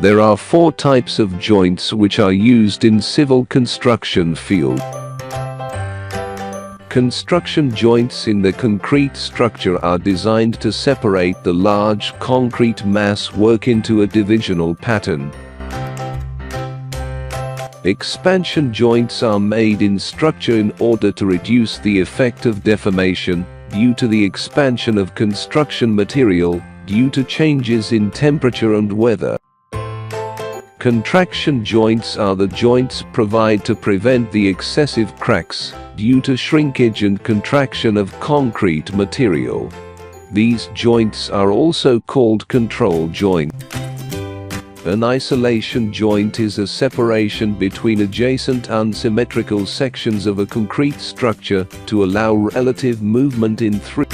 There are four types of joints which are used in civil construction field. Construction joints in the concrete structure are designed to separate the large concrete mass work into a divisional pattern. Expansion joints are made in structure in order to reduce the effect of deformation due to the expansion of construction material due to changes in temperature and weather. Contraction joints are the joints provided to prevent the excessive cracks due to shrinkage and contraction of concrete material. These joints are also called control joint. An isolation joint is a separation between adjacent unsymmetrical sections of a concrete structure to allow relative movement in 3